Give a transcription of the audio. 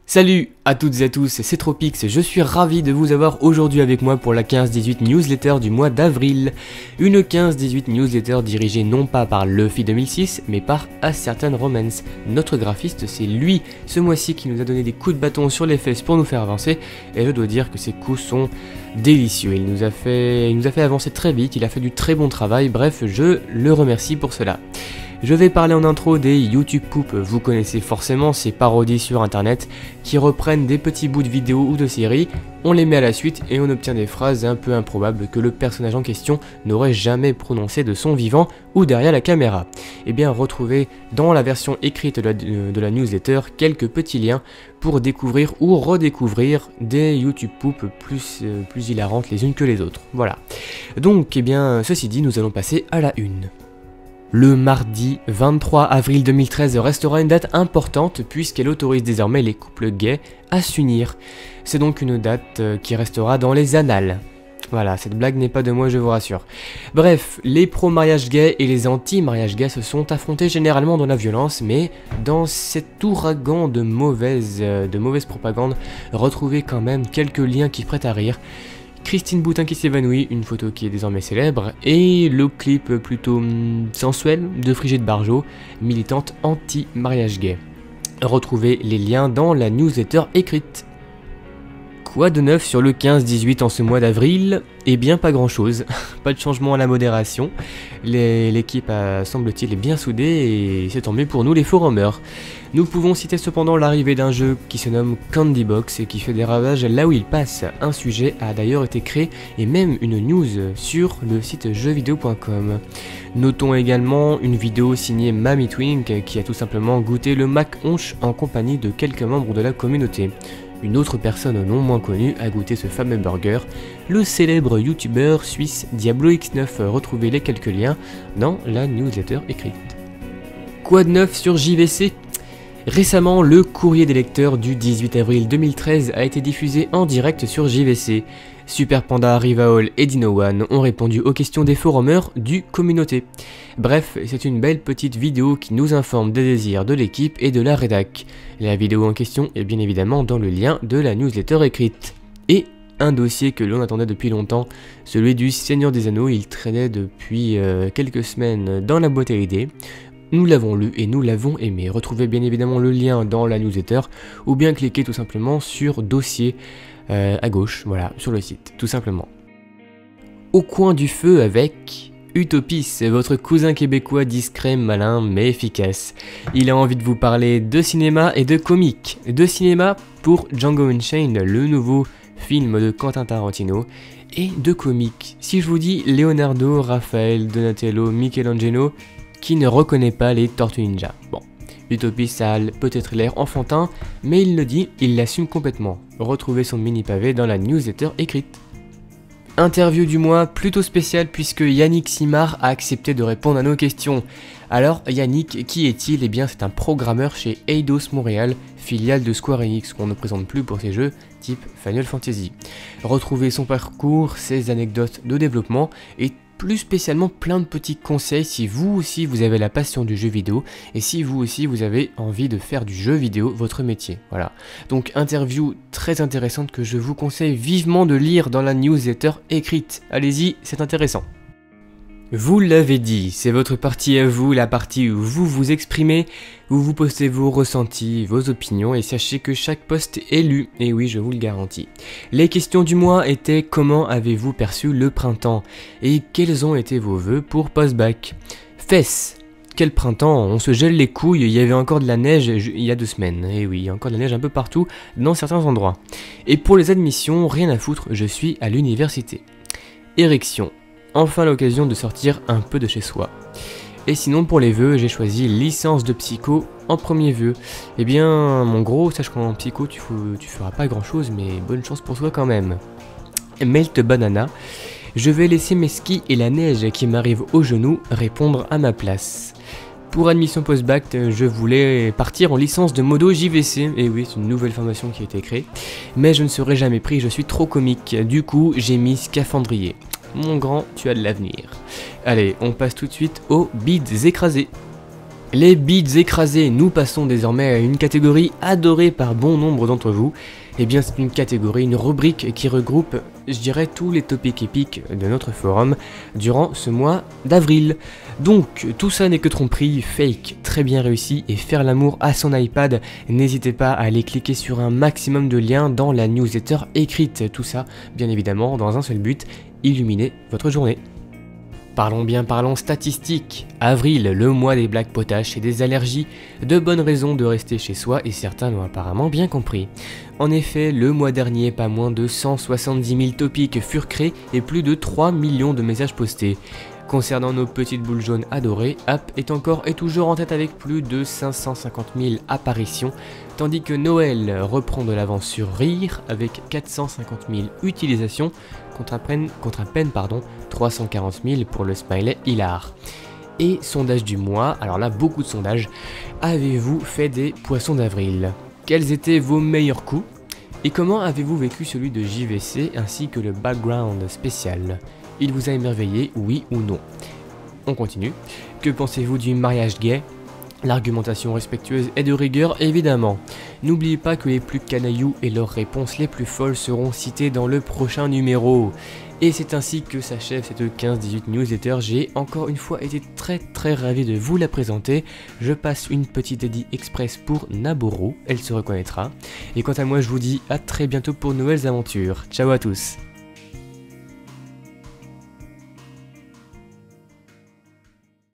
Salut à toutes et à tous, c'est Tropix, je suis ravi de vous avoir aujourd'hui avec moi pour la 15-18 newsletter du mois d'avril. Une 15-18 newsletter dirigée non pas par Luffy 2006, mais par A Certain Romance. Notre graphiste, c'est lui, ce mois-ci, qui nous a donné des coups de bâton sur les fesses pour nous faire avancer, et je dois dire que ces coups sont délicieux. Il nous a fait avancer très vite, il a fait du très bon travail, bref, je le remercie pour cela. Je vais parler en intro des YouTube Poop, vous connaissez forcément ces parodies sur internet qui reprennent des petits bouts de vidéos ou de séries, on les met à la suite et on obtient des phrases un peu improbables que le personnage en question n'aurait jamais prononcées de son vivant ou derrière la caméra. Et bien retrouvez dans la version écrite de la newsletter quelques petits liens pour découvrir ou redécouvrir des YouTube Poop plus hilarantes les unes que les autres. Voilà. Donc, eh bien, ceci dit, nous allons passer à la une. Le mardi 23 avril 2013 restera une date importante puisqu'elle autorise désormais les couples gays à s'unir. C'est donc une date qui restera dans les annales. Voilà, cette blague n'est pas de moi, je vous rassure. Bref, les pro-mariage gay et les anti-mariage gay se sont affrontés généralement dans la violence, mais dans cet ouragan de mauvaise propagande, retrouvez quand même quelques liens qui prêtent à rire. Christine Boutin qui s'évanouit, une photo qui est désormais célèbre, et le clip plutôt sensuel de Frigide Barjot, militante anti-mariage gay. Retrouvez les liens dans la newsletter écrite. Quoi de neuf sur le 15-18 en ce mois d'avril? Eh bien pas grand chose, pas de changement à la modération, l'équipe semble-t-il bien soudée et c'est tant mieux pour nous les forumers. Nous pouvons citer cependant l'arrivée d'un jeu qui se nomme Candy Box et qui fait des ravages là où il passe. Un sujet a d'ailleurs été créé et même une news sur le site jeuxvideo.com. Notons également une vidéo signée Mamie Twink qui a tout simplement goûté le Mac Honche en compagnie de quelques membres de la communauté. Une autre personne non moins connue a goûté ce fameux burger, le célèbre youtubeur suisse Diablo X9. Retrouvez les quelques liens dans la newsletter écrite. Quoi de neuf sur JVC? Récemment, le courrier des lecteurs du 18 avril 2013 a été diffusé en direct sur JVC. Super Panda, Rivaol et Dino One ont répondu aux questions des forumers du communauté. Bref, c'est une belle petite vidéo qui nous informe des désirs de l'équipe et de la rédac. La vidéo en question est bien évidemment dans le lien de la newsletter écrite. Et un dossier que l'on attendait depuis longtemps, celui du Seigneur des Anneaux, il traînait depuis quelques semaines dans la boîte à idées. Nous l'avons lu et nous l'avons aimé. Retrouvez bien évidemment le lien dans la newsletter ou bien cliquez tout simplement sur dossier à gauche, voilà, sur le site, tout simplement. Au coin du feu avec Utopis, votre cousin québécois discret, malin mais efficace. Il a envie de vous parler de cinéma et de comics. De cinéma pour Django Unchained, le nouveau film de Quentin Tarantino, et de comics. Si je vous dis Leonardo, Raphaël, Donatello, Michelangelo, qui ne reconnaît pas les Tortues Ninja. Bon, Utopie ça a peut-être l'air enfantin, mais il le dit, il l'assume complètement. Retrouvez son mini pavé dans la newsletter écrite. Interview du mois plutôt spéciale puisque Yannick Simard a accepté de répondre à nos questions. Alors Yannick, qui est-il? Eh bien c'est un programmeur chez Eidos Montréal, filiale de Square Enix, qu'on ne présente plus pour ses jeux type Final Fantasy. Retrouvez son parcours, ses anecdotes de développement et plus spécialement plein de petits conseils si vous aussi vous avez la passion du jeu vidéo et si vous aussi vous avez envie de faire du jeu vidéo votre métier. Voilà. Donc interview très intéressante que je vous conseille vivement de lire dans la newsletter écrite. Allez-y, c'est intéressant. Vous l'avez dit, c'est votre partie à vous, la partie où vous vous exprimez, où vous postez vos ressentis, vos opinions, et sachez que chaque post est lu, et oui, je vous le garantis. Les questions du mois étaient: comment avez-vous perçu le printemps? Et quels ont été vos vœux pour post-bac? Fesses! Quel printemps, on se gèle les couilles, il y avait encore de la neige il y a 2 semaines, et oui, il y a encore de la neige un peu partout, dans certains endroits. Et pour les admissions, rien à foutre, je suis à l'université. Érection. Enfin l'occasion de sortir un peu de chez soi. Et sinon pour les vœux, j'ai choisi licence de psycho en premier vœu. Eh bien mon gros, sache qu'en psycho tu feras pas grand chose, mais bonne chance pour toi quand même. Melt Banana, je vais laisser mes skis et la neige qui m'arrive aux genoux répondre à ma place. Pour admission post-bac, je voulais partir en licence de modo JVC, et oui, c'est une nouvelle formation qui a été créée, mais je ne serai jamais pris, je suis trop comique, du coup j'ai mis scaphandrier. Mon grand, tu as de l'avenir. Allez, on passe tout de suite aux bides écrasés. Les beats écrasés, nous passons désormais à une catégorie adorée par bon nombre d'entre vous. Eh bien c'est une catégorie, une rubrique qui regroupe, je dirais, tous les topics épiques de notre forum durant ce mois d'avril. Donc tout ça n'est que tromperie, fake, très bien réussi et faire l'amour à son iPad. N'hésitez pas à aller cliquer sur un maximum de liens dans la newsletter écrite. Tout ça, bien évidemment, dans un seul but, illuminer votre journée. Parlons statistiques. Avril, le mois des blagues potaches et des allergies, de bonnes raisons de rester chez soi et certains l'ont apparemment bien compris. En effet, le mois dernier, pas moins de 170 000 topics furent créés et plus de 3 millions de messages postés. Concernant nos petites boules jaunes adorées, App est encore et toujours en tête avec plus de 550 000 apparitions, tandis que Noël reprend de l'avance sur Rire avec 450 000 utilisations contre à peine 340 000 pour le smiley hilar. Et sondage du mois, alors là beaucoup de sondages, avez-vous fait des poissons d'avril? Quels étaient vos meilleurs coups? Et comment avez-vous vécu celui de JVC ainsi que le background spécial? Il vous a émerveillé, oui ou non? On continue. Que pensez-vous du mariage gay? L'argumentation respectueuse est de rigueur, évidemment. N'oubliez pas que les plus canailloux et leurs réponses les plus folles seront citées dans le prochain numéro. Et c'est ainsi que s'achève cette 15-18 newsletter. J'ai encore une fois été très ravi de vous la présenter. Je passe une petite dédie express pour Naboru, elle se reconnaîtra. Et quant à moi, je vous dis à très bientôt pour de nouvelles aventures. Ciao à tous.